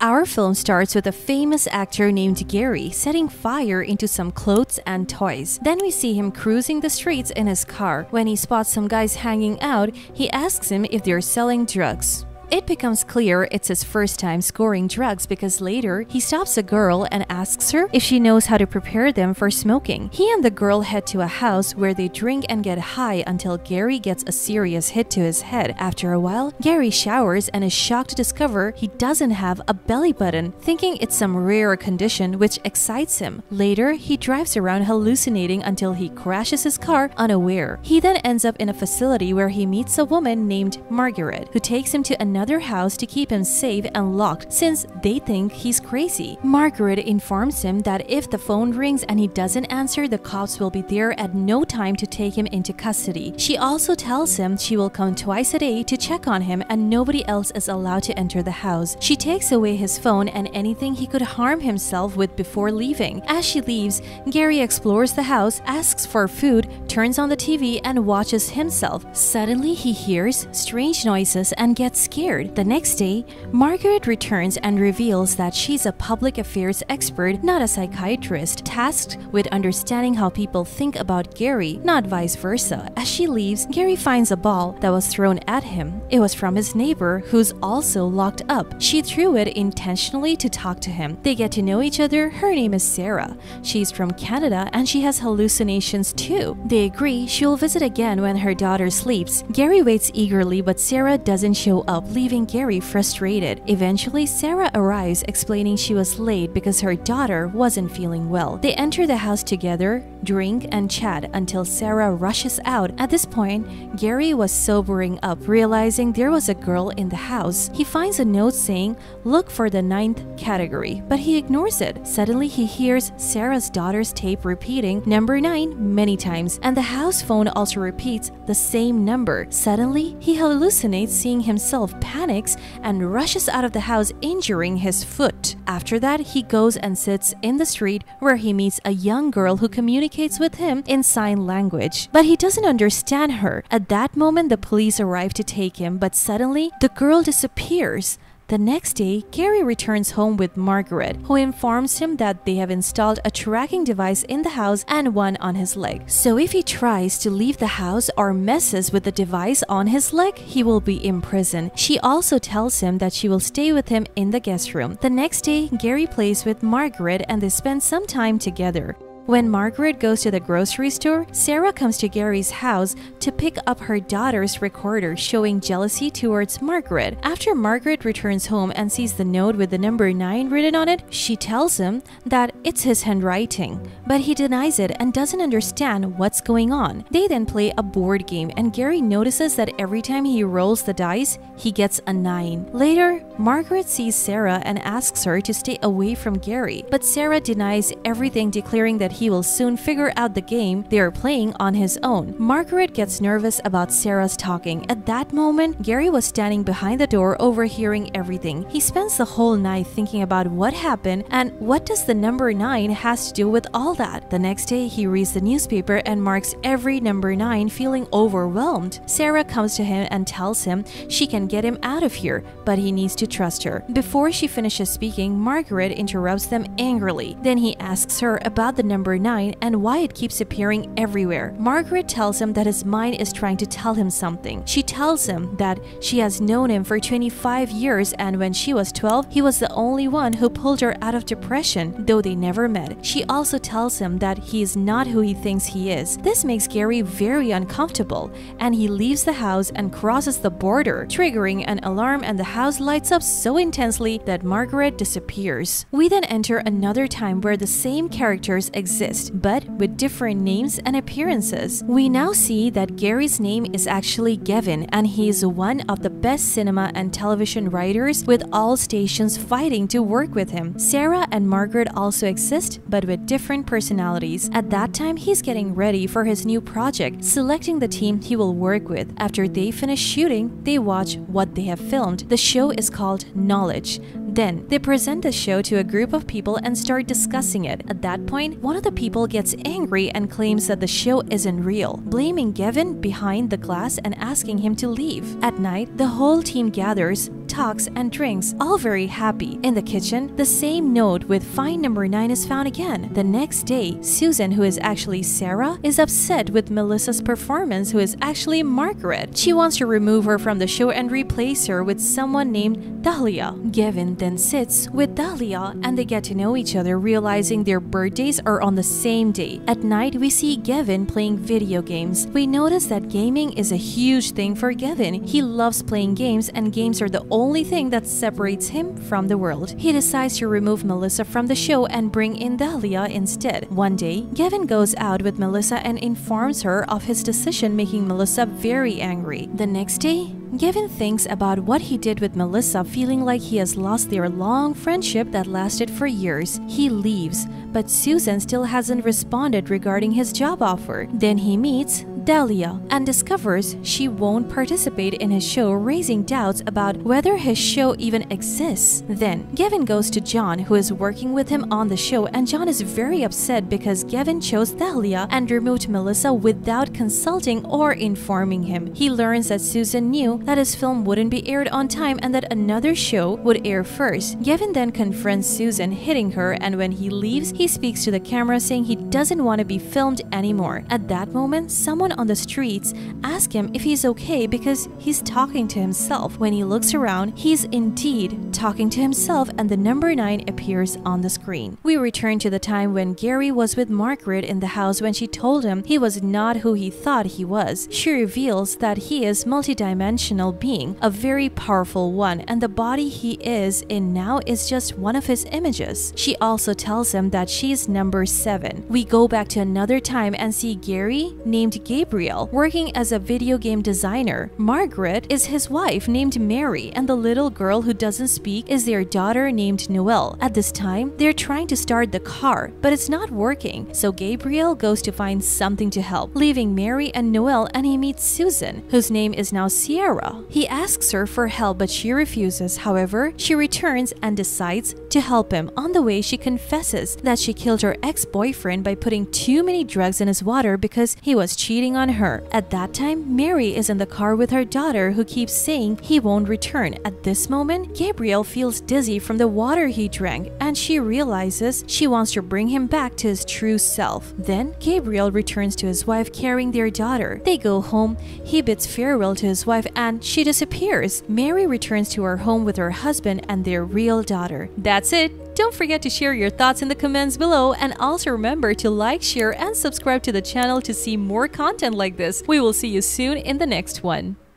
Our film starts with a famous actor named Gary setting fire into some clothes and toys. Then we see him cruising the streets in his car. When he spots some guys hanging out, he asks him if they're selling drugs. It becomes clear it's his first time scoring drugs because later he stops a girl and asks her if she knows how to prepare them for smoking. He and the girl head to a house where they drink and get high until Gary gets a serious hit to his head. After a while, Gary showers and is shocked to discover he doesn't have a belly button, thinking it's some rare condition which excites him. Later, he drives around hallucinating until he crashes his car unaware. He then ends up in a facility where he meets a woman named Margaret, who takes him to another house to keep him safe and locked since they think he's crazy. Margaret informs him that if the phone rings and he doesn't answer, the cops will be there at no time to take him into custody. She also tells him she will come twice a day to check on him and nobody else is allowed to enter the house. She takes away his phone and anything he could harm himself with before leaving. As she leaves, Gary explores the house, asks for food, turns on the TV and watches himself. Suddenly, he hears strange noises and gets scared. The next day, Margaret returns and reveals that she's a public affairs expert, not a psychiatrist, tasked with understanding how people think about Gary, not vice versa. As she leaves, Gary finds a ball that was thrown at him. It was from his neighbor, who's also locked up. She threw it intentionally to talk to him. They get to know each other. Her name is Sarah. She's from Canada and she has hallucinations too. They agree she'll visit again when her daughter sleeps. Gary waits eagerly, but Sarah doesn't show up, leaving Gary frustrated. Eventually, Sarah arrives explaining she was late because her daughter wasn't feeling well. They enter the house together, drink and chat until Sarah rushes out. At this point, Gary was sobering up, realizing there was a girl in the house. He finds a note saying, "Look for the 9th category," but he ignores it. Suddenly, he hears Sarah's daughter's tape repeating number 9 many times, and the house phone also repeats the same number. Suddenly, he hallucinates seeing himself, panics and rushes out of the house, injuring his foot. After that, he goes and sits in the street where he meets a young girl who communicates with him in sign language, but he doesn't understand her. At that moment, the police arrive to take him, but suddenly the girl disappears. The next day, Gary returns home with Margaret, who informs him that they have installed a tracking device in the house and one on his leg. So if he tries to leave the house or messes with the device on his leg, he will be imprisoned. She also tells him that she will stay with him in the guest room. The next day, Gary plays with Margaret and they spend some time together. When Margaret goes to the grocery store, Sarah comes to Gary's house to pick up her daughter's recorder, showing jealousy towards Margaret. After Margaret returns home and sees the note with the number 9 written on it, she tells him that it's his handwriting, but he denies it and doesn't understand what's going on. They then play a board game and Gary notices that every time he rolls the dice, he gets a 9. Later, Margaret sees Sarah and asks her to stay away from Gary, but Sarah denies everything, declaring that he will soon figure out the game they are playing on his own. Margaret gets nervous about Sarah's talking. At that moment, Gary was standing behind the door, overhearing everything. He spends the whole night thinking about what happened and what does the number 9 has to do with all that. The next day, he reads the newspaper and marks every number 9, feeling overwhelmed. Sarah comes to him and tells him she can get him out of here, but he needs to trust her. Before she finishes speaking, Margaret interrupts them angrily. Then he asks her about the number 9 and why it keeps appearing everywhere. Margaret tells him that his mind is trying to tell him something. She tells him that she has known him for 25 years and when she was 12, he was the only one who pulled her out of depression, though they never met. She also tells him that he is not who he thinks he is. This makes Gary very uncomfortable and he leaves the house and crosses the border, triggering an alarm, and the house lights up so intensely that Margaret disappears. We then enter another time where the same characters exist, but with different names and appearances. We now see that Gary's name is actually Gavin, and he is one of the best cinema and television writers, with all stations fighting to work with him. Sarah and Margaret also exist, but with different personalities. At that time, he's getting ready for his new project, selecting the team he will work with. After they finish shooting, they watch what they have filmed. The show is called Knowledge. Then, they present the show to a group of people and start discussing it. At that point, one of the people gets angry and claims that the show isn't real, blaming Gavin behind the glass and asking him to leave. At night, the whole team gathers, talks and drinks, all very happy. In the kitchen, the same note with find number 9 is found again. The next day, Susan, who is actually Sarah, is upset with Melissa's performance, who is actually Margaret. She wants to remove her from the show and replace her with someone named Dahlia. Gavin then sits with Dahlia and they get to know each other, realizing their birthdays are on the same day. At night, we see Gavin playing video games. We notice that gaming is a huge thing for Gavin. He loves playing games, and games are the only thing that separates him from the world. He decides to remove Melissa from the show and bring in Dahlia instead. One day, Gavin goes out with Melissa and informs her of his decision, making Melissa very angry. The next day, Gavin thinks about what he did with Melissa, feeling like he has lost their long friendship that lasted for years. He leaves, but Susan still hasn't responded regarding his job offer. Then he meets Dahlia and discovers she won't participate in his show, raising doubts about whether his show even exists. Then Gavin goes to John, who is working with him on the show, and John is very upset because Gavin chose Dahlia and removed Melissa without consulting or informing him. He learns that Susan knew that his film wouldn't be aired on time and that another show would air first. Gavin then confronts Susan, hitting her, and when he leaves, he speaks to the camera saying he doesn't want to be filmed anymore. At that moment, someone on the streets asks him if he's okay because he's talking to himself. When he looks around, he's indeed talking to himself, and the number 9 appears on the screen. We return to the time when Gary was with Margaret in the house when she told him he was not who he thought he was. She reveals that he is multidimensional being, a very powerful one, and the body he is in now is just one of his images. She also tells him that she's number 7. We go back to another time and see Gary, named Gabriel, working as a video game designer. Margaret is his wife, named Mary, and the little girl who doesn't speak is their daughter, named Noelle. At this time, they're trying to start the car, but it's not working, so Gabriel goes to find something to help, leaving Mary and Noelle, and he meets Susan, whose name is now Sierra. He asks her for help, but she refuses. However, she returns and decides to help him. On the way, she confesses that she killed her ex-boyfriend by putting too many drugs in his water because he was cheating on her. At that time, Mary is in the car with her daughter, who keeps saying he won't return. At this moment, Gabriel feels dizzy from the water he drank, and she realizes she wants to bring him back to his true self. Then, Gabriel returns to his wife carrying their daughter. They go home, he bids farewell to his wife, and she disappears. Mary returns to her home with her husband and their real daughter. That's it. Don't forget to share your thoughts in the comments below, and also remember to like, share, and subscribe to the channel to see more content like this. We will see you soon in the next one.